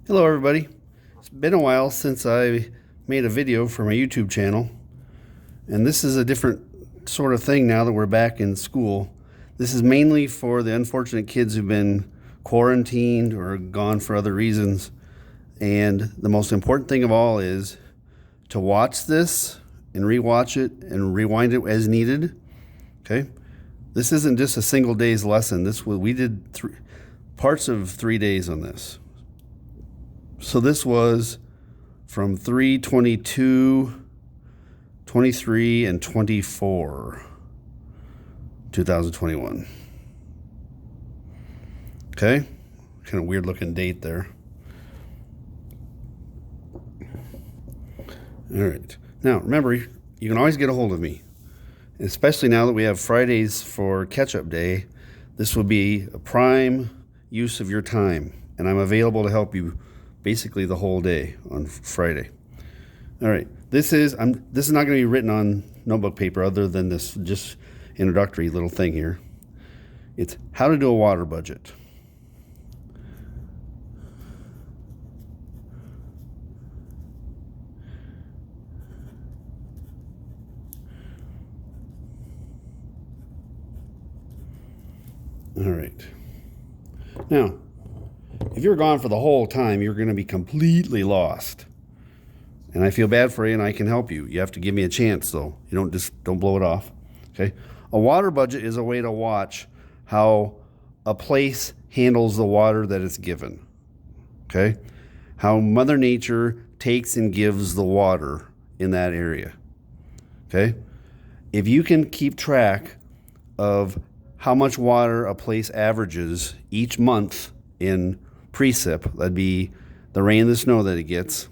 Hello everybody. It's been a while since I made a video for my YouTube channel, and this is a different sort of thing now that we're back in school. This is mainly for the unfortunate kids who've been quarantined or gone for other reasons. And the most important thing of all is to watch this and rewatch it and rewind it as needed. Okay? This isn't just a single day's lesson. We did parts of 3 days on this. So this was from 3/22, 23, and 24, 2021. Okay? Kind of weird looking date there. All right. Now, remember, you can always get a hold of me, especially now that we have Fridays for catch-up day. This will be a prime use of your time, and I'm available to help you basically the whole day on Friday. All right, this is not going to be written on notebook paper other than this just introductory little thing here. It's how to do a water budget. All right. Now, if you're gone for the whole time, you're going to be completely lost. And I feel bad for you, and I can help you. You have to give me a chance, though. You don't blow it off. Okay? A water budget is a way to watch how a place handles the water that it's given. Okay? How Mother Nature takes and gives the water in that area. Okay? If you can keep track of how much water a place averages each month in precip, that'd be the rain and the snow that it gets,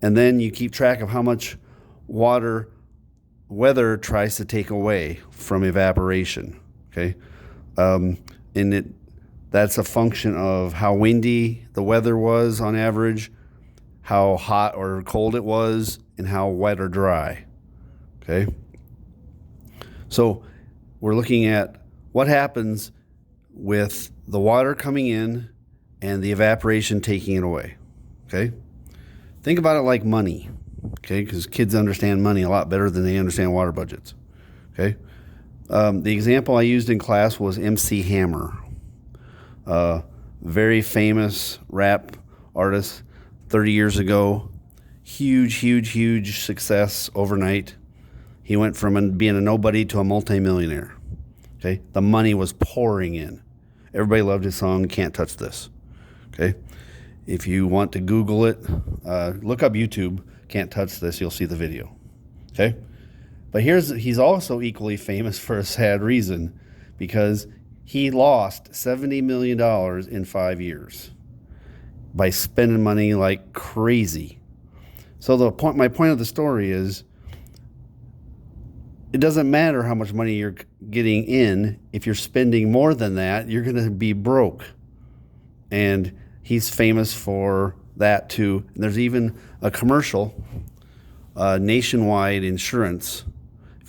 and then you keep track of how much water weather tries to take away from evaporation. Okay, that's a function of how windy the weather was on average, how hot or cold it was, and how wet or dry. Okay, so we're looking at what happens with the water coming in and the evaporation taking it away. Okay? Think about it like money. Okay? Because kids understand money a lot better than they understand water budgets. Okay? The example I used in class was MC Hammer, very famous rap artist 30 years ago. Huge success overnight. He went from being a nobody to a multimillionaire. Okay, the money was pouring in. Everybody loved his song, Can't Touch This. Okay, if you want to Google it, look up YouTube, Can't Touch This, you'll see the video. Okay, but he's also equally famous for a sad reason, because he lost $70 million in 5 years by spending money like crazy. So my point of the story is, it doesn't matter how much money you're getting in. If you're spending more than that, you're going to be broke. And he's famous for that too. And there's even a commercial, Nationwide Insurance.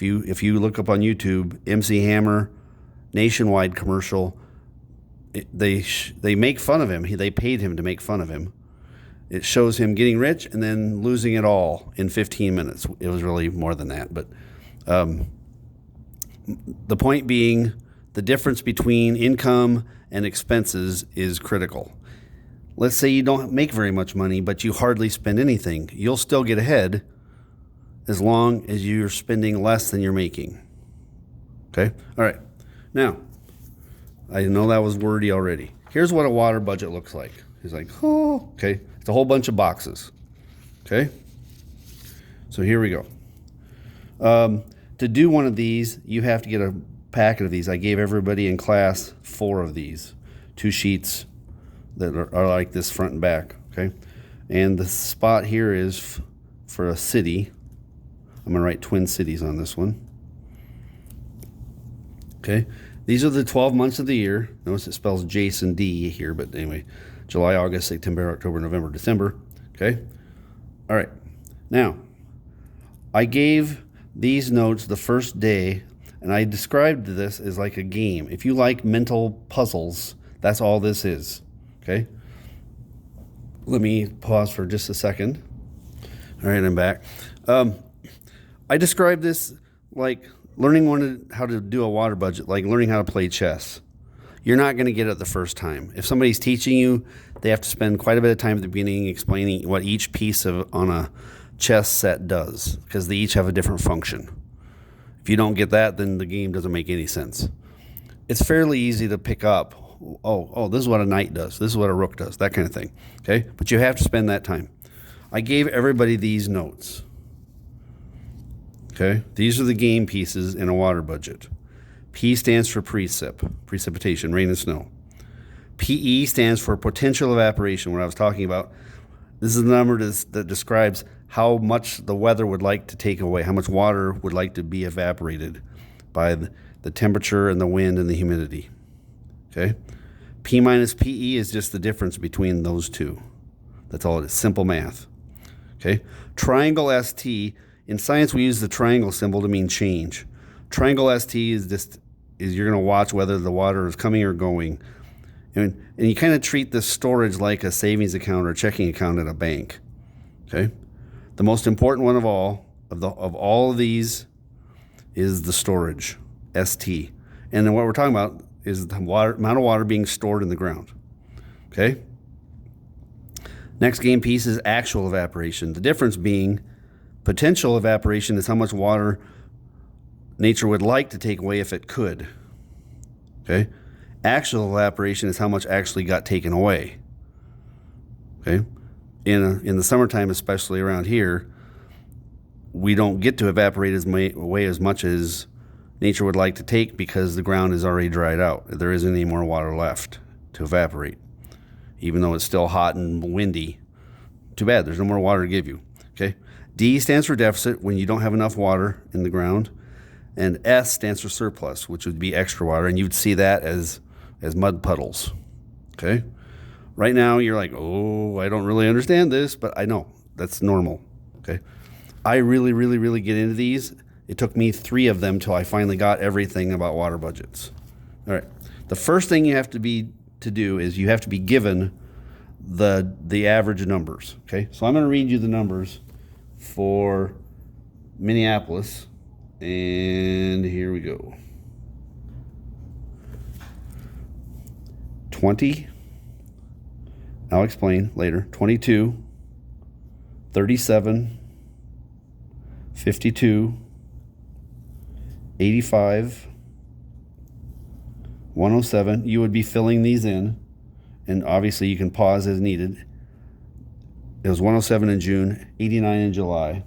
If you look up on YouTube, MC Hammer, Nationwide commercial, they make fun of him. They paid him to make fun of him. It shows him getting rich and then losing it all in 15 minutes. It was really more than that, but the point being, the difference between income and expenses is critical. Let's say you don't make very much money, but you hardly spend anything. You'll still get ahead as long as you're spending less than you're making. Okay? All right. Now, I know that was wordy already. Here's what a water budget looks like. He's like, oh, okay. It's a whole bunch of boxes. Okay? So here we go. To do one of these, you have to get a packet of these. I gave everybody in class 4 of these, 2 sheets that are like this front and back, okay? And the spot here is for a city. I'm going to write Twin Cities on this one. Okay? These are the 12 months of the year. Notice it spells Jason D here, but anyway, July, August, September, October, November, December. Okay? All right. Now, I gave these notes the first day, and I described this as like a game. If you like mental puzzles, that's all this is. Okay? Let me pause for just a second. All right, I'm back. I describe this like learning how to do a water budget, like learning how to play chess. You're not going to get it the first time. If somebody's teaching you, they have to spend quite a bit of time at the beginning explaining what each piece on a chess set does, because they each have a different function. If you don't get that, then the game doesn't make any sense. It's fairly easy to pick up. Oh, this is what a knight does. This is what a rook does, that kind of thing. Okay? But you have to spend that time. I gave everybody these notes. Okay? These are the game pieces in a water budget. P stands for precipitation, rain and snow. PE stands for potential evaporation, what I was talking about. This is the number that describes how much the weather would like to take away, how much water would like to be evaporated by the temperature and the wind and the humidity. Okay? P minus PE is just the difference between those two. That's all it is, simple math. Okay? Triangle ST, in science we use the triangle symbol to mean change. Triangle ST is you're going to watch whether the water is coming or going. And you kind of treat this storage like a savings account or checking account at a bank. Okay? The most important one of all of these is the storage, ST. And then what we're talking about is the amount of water being stored in the ground. Okay? Next game piece is actual evaporation. The difference being potential evaporation is how much water nature would like to take away if it could. Okay? Actual evaporation is how much actually got taken away. Okay? In the summertime, especially around here, we don't get to evaporate away as much as nature would like to take because the ground is already dried out. There isn't any more water left to evaporate, even though it's still hot and windy. Too bad, there's no more water to give you. Okay? D stands for deficit, when you don't have enough water in the ground. And S stands for surplus, which would be extra water, and you'd see that as mud puddles. Okay? Right now, you're like, oh, I don't really understand this, but I know. That's normal. Okay? I really, really, really get into these. It took me 3 of them till I finally got everything about water budgets. All right. The first thing you have to do is you have to be given the average numbers. Okay? So I'm going to read you the numbers for Minneapolis. And here we go. 20. I'll explain later. 22, 37, 52, 85, 107. You would be filling these in, and obviously you can pause as needed. It was 107 in June, 89 in July,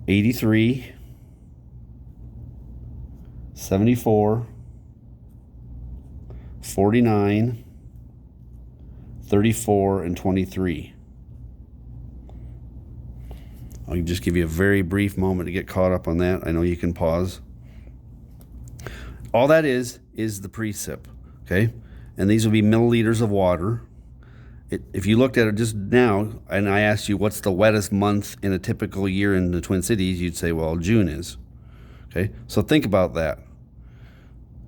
83, 74, 49, 34, and 23. I'll just give you a very brief moment to get caught up on that. I know you can pause. All that is the precip, okay? And these will be milliliters of water. If you looked at it just now, and I asked you what's the wettest month in a typical year in the Twin Cities, you'd say, well, June is. Okay, so think about that.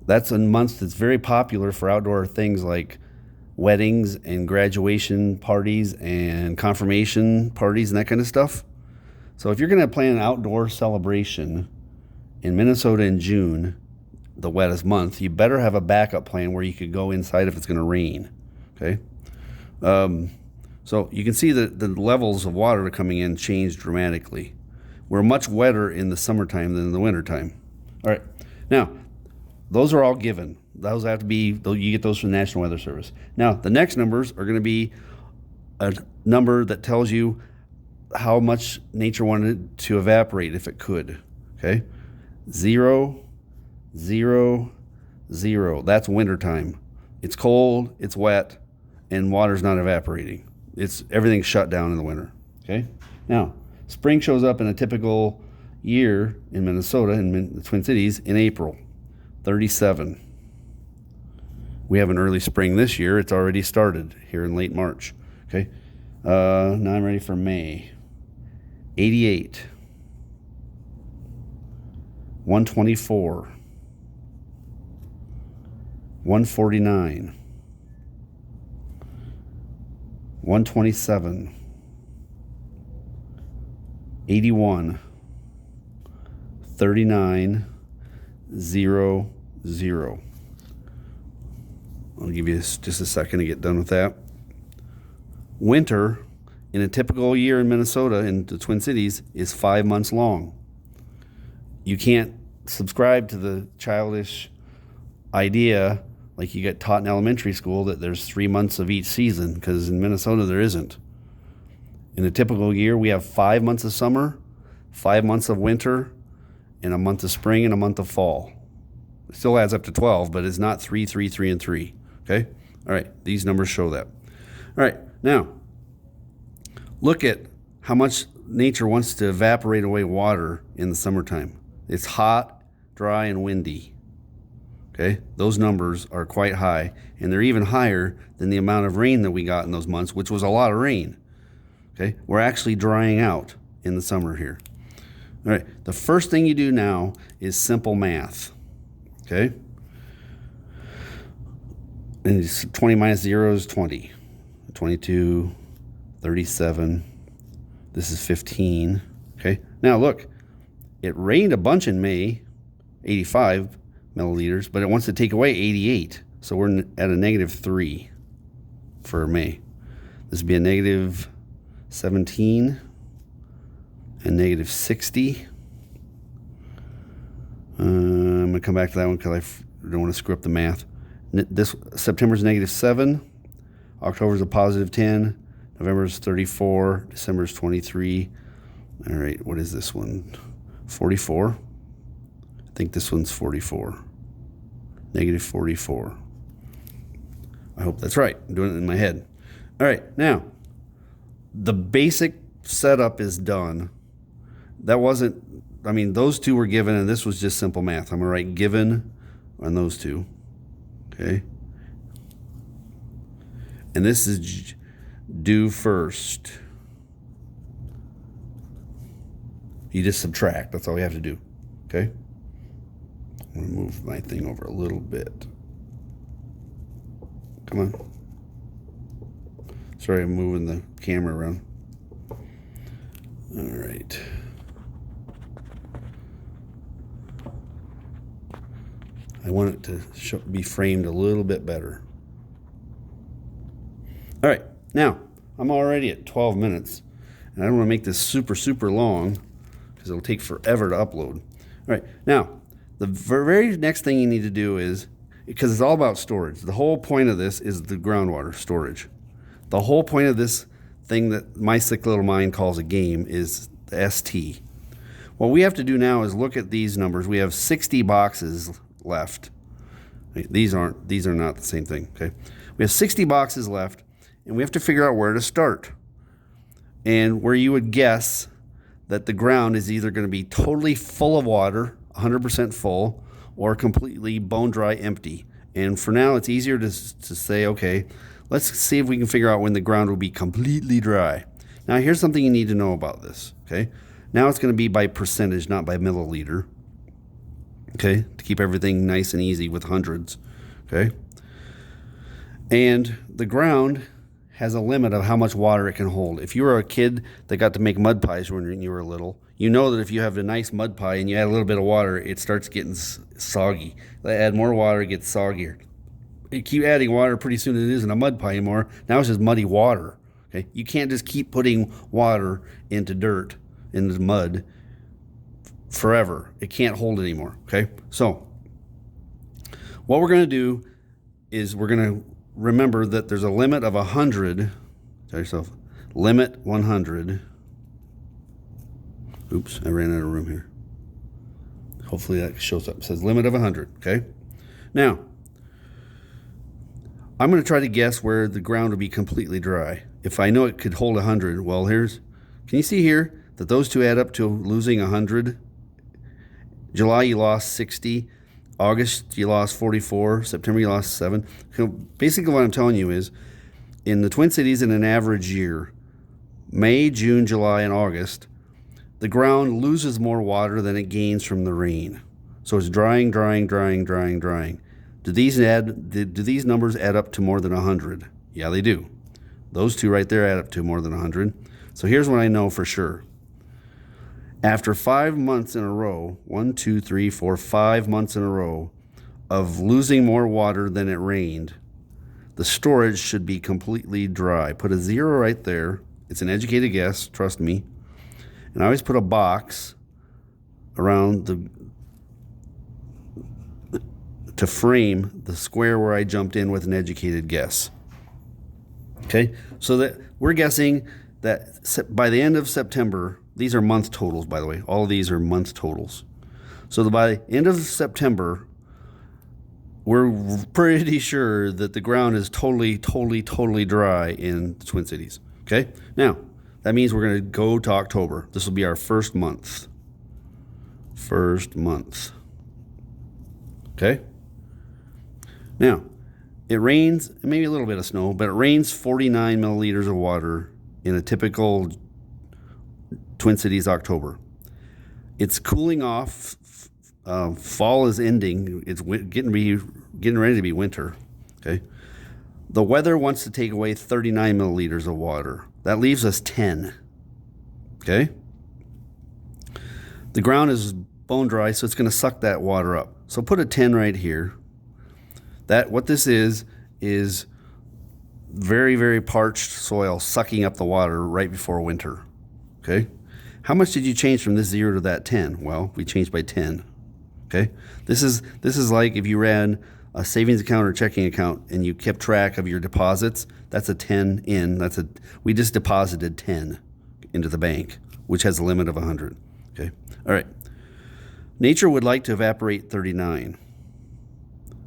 That's a month that's very popular for outdoor things like weddings and graduation parties and confirmation parties and that kind of stuff. So if you're going to plan an outdoor celebration in Minnesota in June, the wettest month, you better have a backup plan where you could go inside if it's going to rain. Okay? So you can see that the levels of water coming in change dramatically. We're much wetter in the summertime than in the wintertime. All right. Now, those are all given. Those have to be, you get those from the National Weather Service. Now, the next numbers are going to be a number that tells you how much nature wanted to evaporate if it could. Okay? 0, 0, 0. That's wintertime. It's cold, it's wet, and water's not evaporating. Everything's shut down in the winter. Okay? Now, spring shows up in a typical year in Minnesota, in the Twin Cities, in April. 37. We have an early spring this year. It's already started here in late March. Okay? Now I'm ready for May. 88. 124. 149. 127, 81, 39, 0, 0. I'll give you just a second to get done with that. Winter in a typical year in Minnesota, in the Twin Cities, is 5 months long. You can't subscribe to the childish idea like you get taught in elementary school that there's 3 months of each season, because in Minnesota there isn't. In a typical year, we have 5 months of summer, 5 months of winter, and a month of spring and a month of fall. It still adds up to 12, but it's not 3, 3, 3, and 3. Okay? All right, these numbers show that. All right, now, look at how much nature wants to evaporate away water in the summertime. It's hot, dry, and windy. Okay? Those numbers are quite high, and they're even higher than the amount of rain that we got in those months, which was a lot of rain. Okay? We're actually drying out in the summer here. All right, the first thing you do now is simple math. Okay? And 20 minus 0 is 20. 22, 37. This is 15. Okay? Now look, it rained a bunch in May, 85 milliliters, but it wants to take away 88. So we're at a negative 3 for May. This would be a negative 17 and negative 60. I'm going to come back to that one because I don't want to screw up the math. This September's negative 7, October's a positive 10, November's 34, December's 23. All right, what is this one? 44. I think this one's 44. Negative 44. I hope that's right. I'm doing it in my head. All right, now, the basic setup is done. That wasn't, I mean, those two were given, and this was just simple math. I'm going to write given on those two. Okay? And this is due first. You just subtract. That's all you have to do. Okay? I'm going to move my thing over a little bit. Come on. Sorry, I'm moving the camera around. All right. I want it to be framed a little bit better. All right, now, I'm already at 12 minutes, and I don't want to make this super, super long because it'll take forever to upload. All right, now, the very next thing you need to do is, because it's all about storage, the whole point of this is the groundwater storage. The whole point of this thing that my sick little mind calls a game is the ST. What we have to do now is look at these numbers. We have 60 boxes left. These are not the same thing, okay? We have 60 boxes left, and we have to figure out where to start. And where you would guess that the ground is either going to be totally full of water, 100% full, or completely bone dry empty. And for now, it's easier to say, okay, let's see if we can figure out when the ground will be completely dry. Now, here's something you need to know about this, okay? Now it's going to be by percentage, not by milliliter. Okay, to keep everything nice and easy with hundreds, okay? And the ground has a limit of how much water it can hold. If you were a kid that got to make mud pies when you were little, you know that if you have a nice mud pie and you add a little bit of water, it starts getting soggy. Add more water, it gets soggier. You keep adding water, pretty soon it isn't a mud pie anymore. Now it's just muddy water, okay? You can't just keep putting water into dirt, into mud, forever. It can't hold anymore, okay? So what we're going to do is we're going to remember that there's a limit of 100. Tell yourself, limit 100. Oops, I ran out of room here. Hopefully that shows up. It says limit of 100, okay? Now, I'm going to try to guess where the ground will be completely dry. If I know it could hold 100, well, can you see here that those two add up to losing 100? July, you lost 60. August, you lost 44. September, you lost 7. So basically what I'm telling you is, in the Twin Cities in an average year, May, June, July, and August, the ground loses more water than it gains from the rain. So it's drying, drying, drying, drying, drying. Do these numbers add up to more than 100? Yeah, they do. Those two right there add up to more than 100. So here's what I know for sure. After 5 months in a row, 1, 2, 3, 4, 5 months in a row of losing more water than it rained, the storage should be completely dry. Put a 0 right there. It's an educated guess, trust me. And I always put a box around to frame the square where I jumped in with an educated guess. Okay, so that we're guessing that by the end of September, these are month totals, by the way. All of these are month totals. So by the end of September, we're pretty sure that the ground is totally dry in the Twin Cities. Okay, now that means we're going to go to October. This will be our first month. Okay. Now, it rains, maybe a little bit of snow, but it rains 49 milliliters of water in a typical Twin Cities October. It's cooling off. Fall is ending. It's getting ready to be winter. Okay. The weather wants to take away 39 milliliters of water. That leaves us 10. Okay. The ground is bone dry, so it's going to suck that water up. So put a 10 right here. What this is very, very parched soil sucking up the water right before winter. Okay? How much did you change from this 0 to that 10? Well, we changed by 10. Okay? This is like if you ran a savings account or checking account and you kept track of your deposits. That's a 10 in. We just deposited 10 into the bank, which has a limit of 100. Okay? All right. Nature would like to evaporate 39.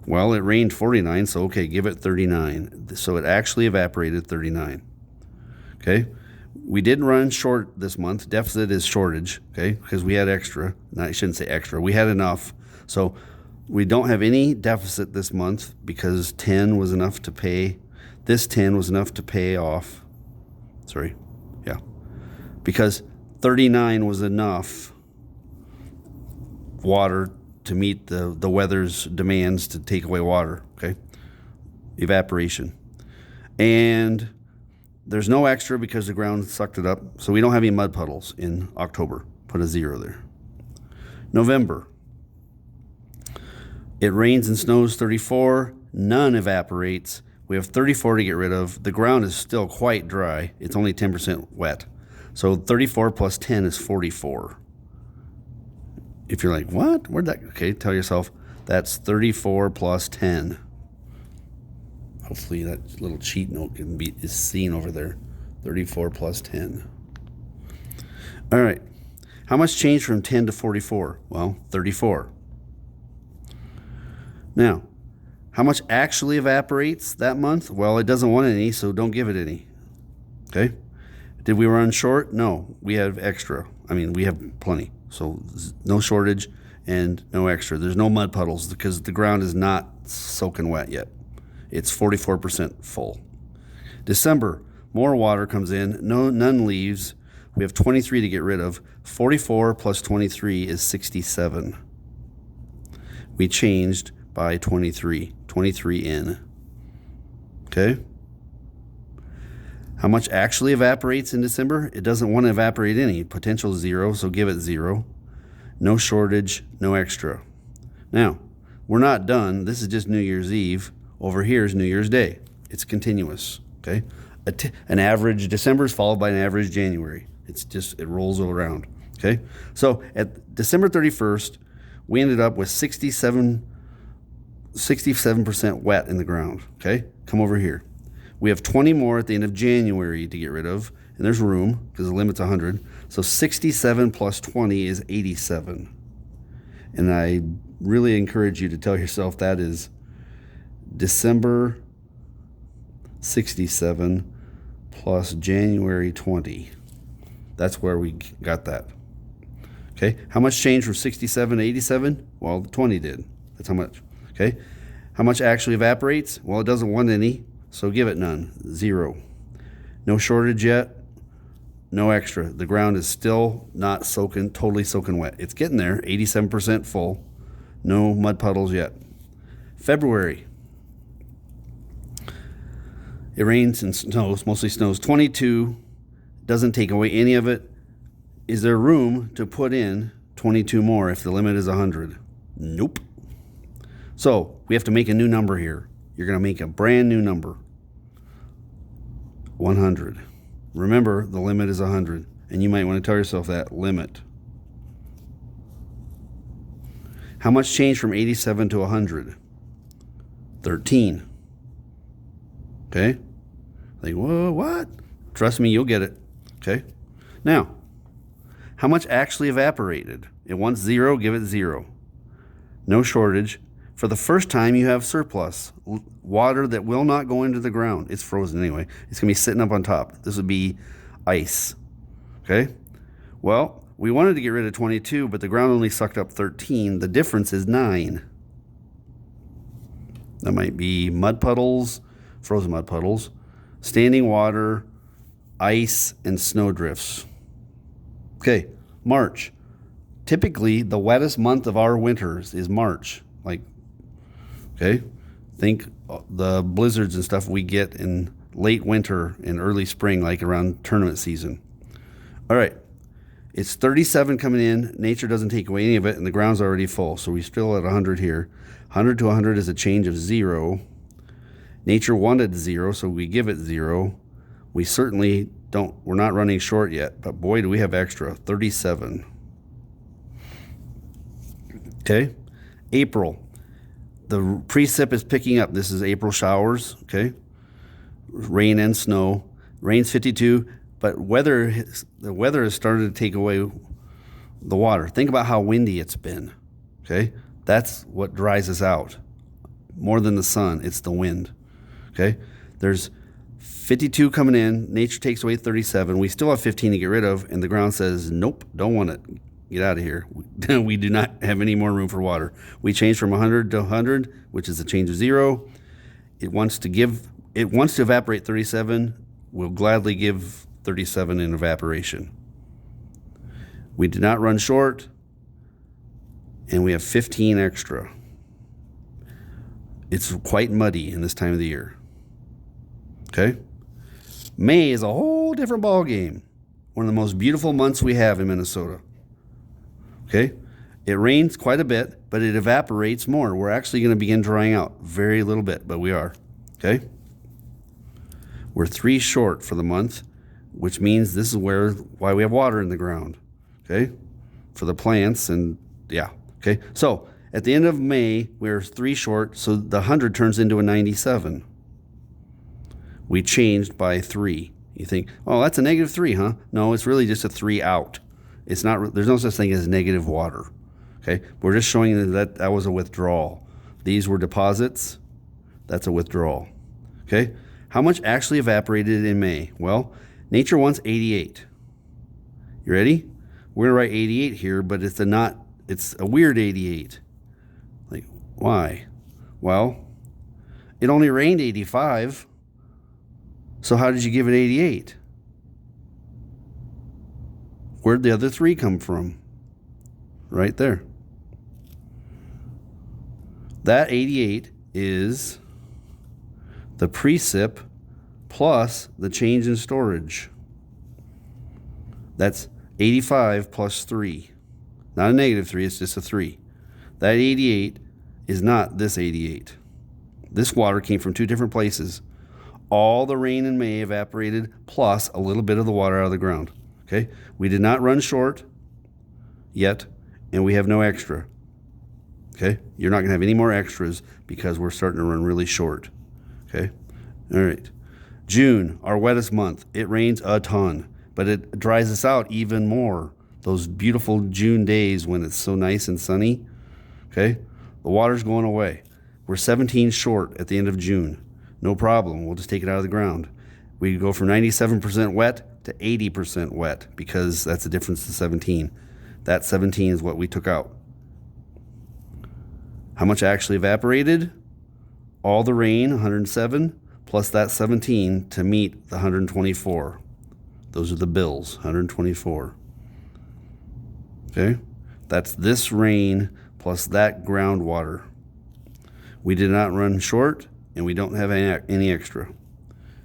Well, it rained 49, so okay, give it 39. So it actually evaporated 39. Okay? We didn't run short this month. Deficit is shortage, okay? Because we had extra. No, I shouldn't say extra. We had enough. So we don't have any deficit this month because 10 was enough to pay. This 10 was enough to pay off. Sorry. Yeah. Because 39 was enough water to meet the weather's demands to take away water, okay? Evaporation. And there's no extra because the ground sucked it up, so we don't have any mud puddles in October. Put a 0 there. November. It rains and snows 34. None evaporates. We have 34 to get rid of. The ground is still quite dry. It's only 10% wet. So 34 plus 10 is 44. If you're like, what? Where'd that? Okay, tell yourself that's 34 plus 10. Hopefully that little cheat note is seen over there. 34 plus 10. All right. How much changed from 10 to 44? Well, 34. Now, how much actually evaporates that month? Well, it doesn't want any, so don't give it any. Okay? Did we run short? No, we have extra. We have plenty. So no shortage and no extra. There's no mud puddles because the ground is not soaking wet yet. It's 44% full. December, more water comes in. None leaves. We have 23 to get rid of. 44 plus 23 is 67. We changed by 23. 23 in. Okay? How much actually evaporates in December? It doesn't want to evaporate any. Potential 0, so give it 0. No shortage, no extra. Now, we're not done. This is just New Year's Eve. Over here is New Year's Day. It's continuous, okay? An average December is followed by an average January. It rolls around, okay? So at December 31st, we ended up with 67% wet in the ground, okay? Come over here. We have 20 more at the end of January to get rid of, and there's room because the limit's 100. So 67 plus 20 is 87. And I really encourage you to tell yourself that is December 67 plus January 20. That's where we got that. Okay, how much changed from 67 to 87? Well, 20 did. That's how much. Okay, how much actually evaporates? Well, it doesn't want any, so give it none. 0. No shortage yet. No extra. The ground is still not totally soaking wet. It's getting there, 87% full. No mud puddles yet. February. It rains and snows, mostly snows. 22 doesn't take away any of it. Is there room to put in 22 more if the limit is 100? Nope. So we have to make a new number here. You're going to make a brand new number. 100. Remember, the limit is 100. And you might want to tell yourself that limit. How much changed from 87 to 100? 13. Okay? Like, whoa, what? Trust me, you'll get it. Okay? Now, how much actually evaporated? It wants 0, give it 0. No shortage. For the first time, you have surplus. Water that will not go into the ground. It's frozen anyway. It's going to be sitting up on top. This would be ice. Okay? Well, we wanted to get rid of 22, but the ground only sucked up 13. The difference is 9. That might be mud puddles, frozen mud puddles, standing water, ice, and snow drifts. Okay, March. Typically, the wettest month of our winters is March. Okay, think the blizzards and stuff we get in late winter and early spring, like around tournament season. All right, it's 37 coming in. Nature doesn't take away any of it, and the ground's already full, so we're still at 100 here. 100 to 100 is a change of 0. Nature wanted 0, so we give it 0. We certainly don't, we're not running short yet, but boy, do we have extra. 37. Okay, April. The precip is picking up. This is April showers, okay? Rain and snow. Rain's 52, but the weather has started to take away the water. Think about how windy it's been, okay? That's what dries us out. More than the sun, it's the wind, okay? There's 52 coming in. Nature takes away 37. We still have 15 to get rid of, and the ground says, nope, don't want it. Get out of here. We do not have any more room for water. We changed from 100 to 100, which is a change of 0. It wants to evaporate 37. We'll gladly give 37 in evaporation. We did not run short, and we have 15 extra. It's quite muddy in this time of the year. Okay? May is a whole different ball game. One of the most beautiful months we have in Minnesota. Okay, it rains quite a bit, but it evaporates more. We're actually going to begin drying out very little bit, but we are. Okay, we're 3 short for the month, which means this is why we have water in the ground. Okay, for the plants and yeah. Okay, so at the end of May we're 3 short, so the 100 turns into a 97. We changed by 3. You think, oh, that's a -3, huh? No, it's really just a 3 out. It's not. There's no such thing as negative water. Okay, we're just showing you that was a withdrawal. These were deposits. That's a withdrawal. Okay, how much actually evaporated in May? Well, nature wants 88. You ready? We're gonna write 88 here, but it's a weird 88. Like, why? Well, it only rained 85. So how did you give it 88? Where'd the other 3 come from? Right there. That 88 is the precip plus the change in storage. That's 85 plus 3. Not a -3, it's just a 3. That 88 is not this 88. This water came from 2 different places. All the rain in May evaporated plus a little bit of the water out of the ground. Okay, we did not run short yet, and we have no extra. Okay, you're not going to have any more extras because we're starting to run really short. Okay, all right. June, our wettest month. It rains a ton, but it dries us out even more. Those beautiful June days when it's so nice and sunny. Okay, the water's going away. We're 17 short at the end of June. No problem. We'll just take it out of the ground. We go from 97% wet to 80% wet because that's the difference to 17. That 17 is what we took out. How much actually evaporated? All the rain, 107, plus that 17 to meet the 124. Those are the bills, 124. Okay? That's this rain plus that groundwater. We did not run short, and we don't have any extra.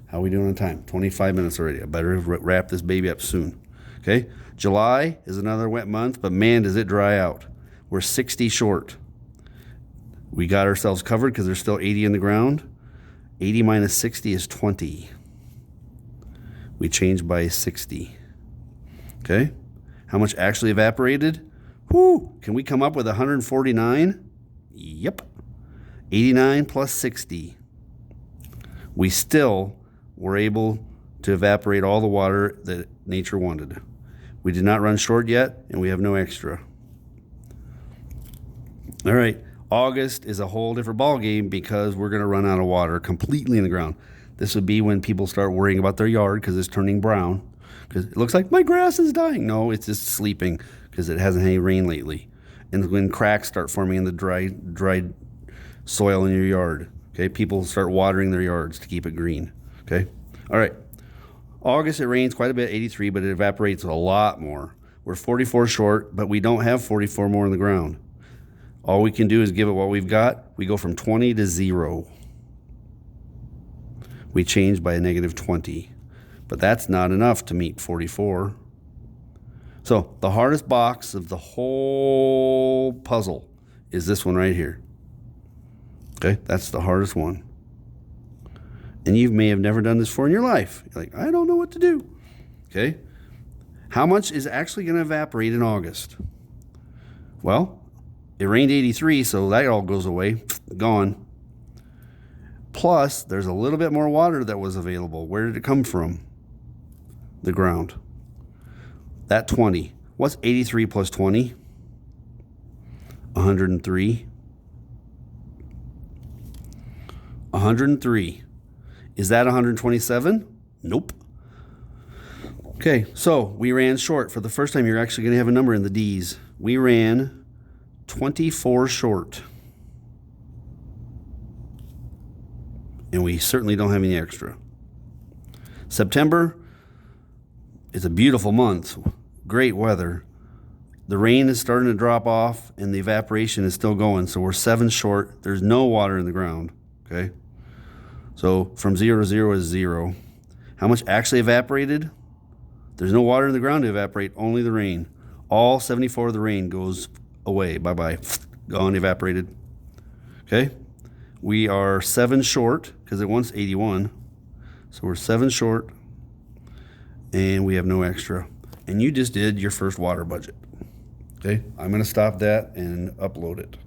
How are we doing on time? 25 minutes already. I better wrap this baby up soon. Okay? July is another wet month, but man, does it dry out. We're 60 short. We got ourselves covered because there's still 80 in the ground. 80 minus 60 is 20. We changed by 60. Okay? How much actually evaporated? Whoo! Can we come up with 149? Yep. 89 plus 60. We still were able to evaporate all the water that nature wanted. We did not run short yet, and we have no extra. All right. August is a whole different ball game because we're going to run out of water completely in the ground. This would be when people start worrying about their yard because it's turning brown. Because it looks like my grass is dying. No, it's just sleeping because it hasn't had any rain lately. And when cracks start forming in the dried soil in your yard, okay, people start watering their yards to keep it green. Okay, all right. August, it rains quite a bit, 83, but it evaporates a lot more. We're 44 short, but we don't have 44 more in the ground. All we can do is give it what we've got. We go from 20 to 0. We change by a negative 20. But that's not enough to meet 44. So the hardest box of the whole puzzle is this one right here. Okay, that's the hardest one. And you may have never done this before in your life. You're like, I don't know what to do. Okay, how much is actually going to evaporate in August? Well, it rained 83, so that all goes away, gone. Plus, there's a little bit more water that was available. Where did it come from? The ground. That 20. What's 83 plus 20? 103. 103. Is that 127? Nope. Okay, so we ran short. For the first time, you're actually going to have a number in the D's. We ran 24 short. And we certainly don't have any extra. September is a beautiful month. Great weather. The rain is starting to drop off and the evaporation is still going. So we're 7 short. There's no water in the ground. Okay. So from 0 to 0 is 0. How much actually evaporated? There's no water in the ground to evaporate, only the rain. All 74 of the rain goes away. Bye-bye. Gone, evaporated. Okay. We are 7 short because it wants 81. So we're 7 short and we have no extra. And you just did your first water budget. Okay. I'm going to stop that and upload it.